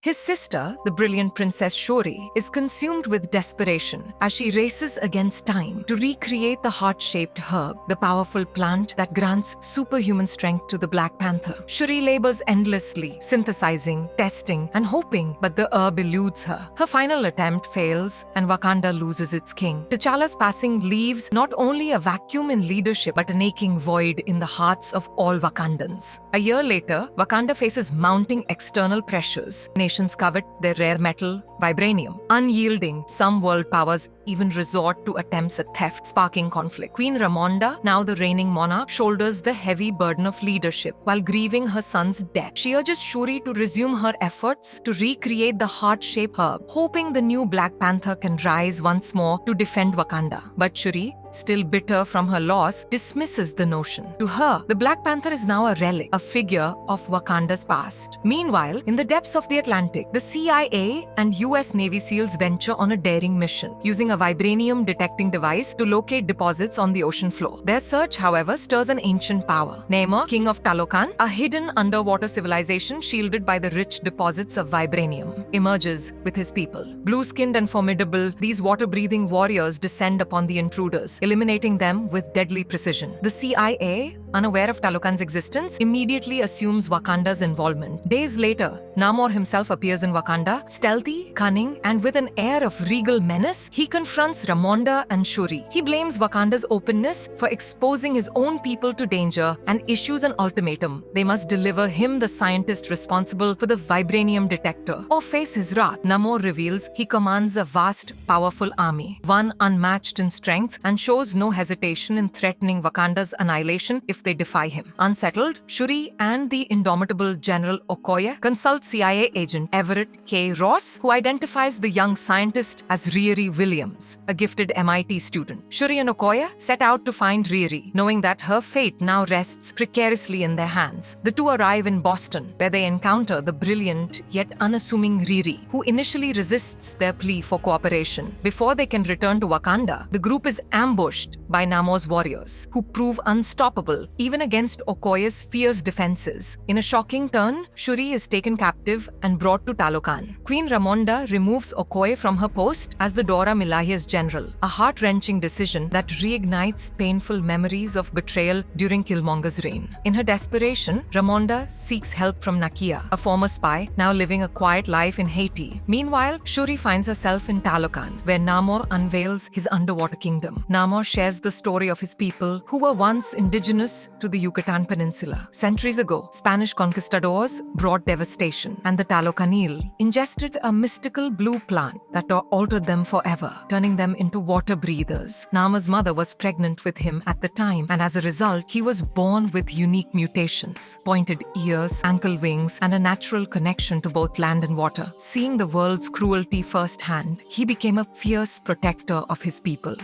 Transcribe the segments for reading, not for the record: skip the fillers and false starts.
His sister, the brilliant Princess Shuri, is consumed with desperation as she races against time to recreate the heart-shaped herb, the powerful plant that grants superhuman strength to the Black Panther. Shuri labors endlessly, synthesizing, testing, and hoping, but the herb eludes her. Her final attempt fails, and Wakanda loses its king. T'Challa's passing leaves not only a vacuum in leadership, but an aching void in the hearts of all Wakandans. A year later, Wakanda faces mounting external pressures. Nations covet their rare metal, vibranium. Unyielding, some world powers even resort to attempts at theft, sparking conflict. Queen Ramonda, now the reigning monarch, shoulders the heavy burden of leadership while grieving her son's death. She urges Shuri to resume her efforts to recreate the heart-shaped herb, hoping the new Black Panther can rise once more to defend Wakanda. But Shuri, still bitter from her loss, dismisses the notion. To her, the Black Panther is now a relic, a figure of Wakanda's past. Meanwhile, in the depths of the Atlantic, the CIA and US Navy SEALs venture on a daring mission, using a vibranium detecting device to locate deposits on the ocean floor. Their search, however, stirs an ancient power. Namor, king of Talokan, a hidden underwater civilization shielded by the rich deposits of vibranium, emerges with his people. Blue-skinned and formidable, these water-breathing warriors descend upon the intruders, eliminating them with deadly precision. The CIA, unaware of Talokan's existence, immediately assumes Wakanda's involvement. Days later, Namor himself appears in Wakanda, stealthy, cunning, and with an air of regal menace. He confronts Ramonda and Shuri. He blames Wakanda's openness for exposing his own people to danger and issues an ultimatum. They must deliver him the scientist responsible for the vibranium detector or face his wrath. Namor reveals he commands a vast, powerful army, one unmatched in strength, and shows no hesitation in threatening Wakanda's annihilation if they defy him. Unsettled, Shuri and the indomitable General Okoye consult CIA agent Everett K. Ross, who identifies the young scientist as Riri Williams, a gifted MIT student. Shuri and Okoye set out to find Riri, knowing that her fate now rests precariously in their hands. The two arrive in Boston, where they encounter the brilliant yet unassuming Riri, who initially resists their plea for cooperation. Before they can return to Wakanda, the group is ambushed by Namor's warriors, who prove unstoppable even against Okoye's fierce defenses. In a shocking turn, Shuri is taken captive and brought to Talokan. Queen Ramonda removes Okoye from her post as the Dora Milaje's general, a heart-wrenching decision that reignites painful memories of betrayal during Killmonger's reign. In her desperation, Ramonda seeks help from Nakia, a former spy now living a quiet life in Haiti. Meanwhile, Shuri finds herself in Talokan, where Namor unveils his underwater kingdom. Namor shares the story of his people who were once indigenous to the Yucatan Peninsula. Centuries ago, Spanish conquistadors brought devastation, and the Talocanil ingested a mystical blue plant that altered them forever, turning them into water breathers. Namor's mother was pregnant with him at the time, and as a result, he was born with unique mutations, pointed ears, ankle wings, and a natural connection to both land and water. Seeing the world's cruelty firsthand, he became a fierce protector of his people.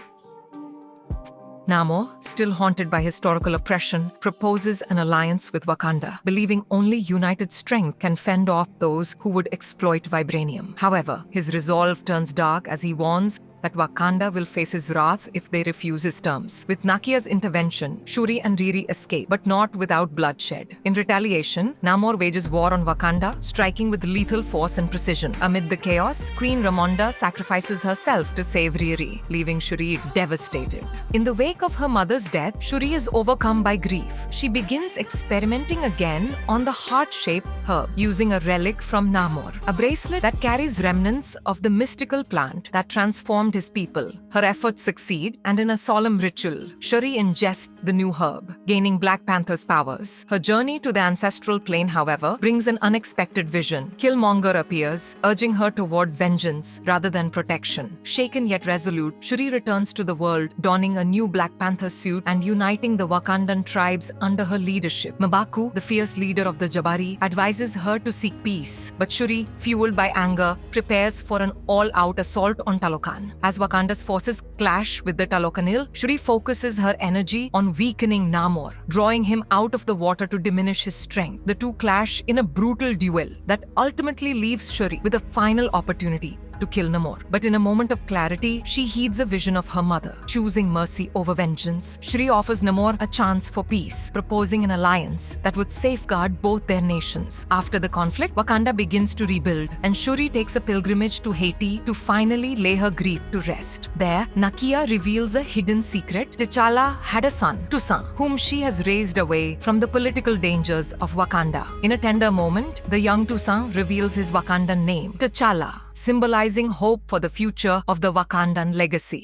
Namor, still haunted by historical oppression, proposes an alliance with Wakanda, believing only united strength can fend off those who would exploit vibranium. However, his resolve turns dark as he warns that Wakanda will face his wrath if they refuse his terms. With Nakia's intervention, Shuri and Riri escape, but not without bloodshed. In retaliation, Namor wages war on Wakanda, striking with lethal force and precision. Amid the chaos, Queen Ramonda sacrifices herself to save Riri, leaving Shuri devastated. In the wake of her mother's death, Shuri is overcome by grief. She begins experimenting again on the heart-shaped herb, using a relic from Namor, a bracelet that carries remnants of the mystical plant that transformed his people. Her efforts succeed, and in a solemn ritual, Shuri ingests the new herb, gaining Black Panther's powers. Her journey to the ancestral plane, however, brings an unexpected vision. Killmonger appears, urging her toward vengeance rather than protection. Shaken yet resolute, Shuri returns to the world, donning a new Black Panther suit and uniting the Wakandan tribes under her leadership. M'Baku, the fierce leader of the Jabari, advises her to seek peace, but Shuri, fueled by anger, prepares for an all-out assault on Talokan. As Wakanda's forces clash with the Talocanil, Shuri focuses her energy on weakening Namor, drawing him out of the water to diminish his strength. The two clash in a brutal duel that ultimately leaves Shuri with a final opportunity to kill Namor. But in a moment of clarity, she heeds a vision of her mother. Choosing mercy over vengeance, Shuri offers Namor a chance for peace, proposing an alliance that would safeguard both their nations. After the conflict, Wakanda begins to rebuild, and Shuri takes a pilgrimage to Haiti to finally lay her grief to rest. There, Nakia reveals a hidden secret. T'Challa had a son, Toussaint, whom she has raised away from the political dangers of Wakanda. In a tender moment, the young Toussaint reveals his Wakandan name, T'Challa, symbolizing hope for the future of the Wakandan legacy.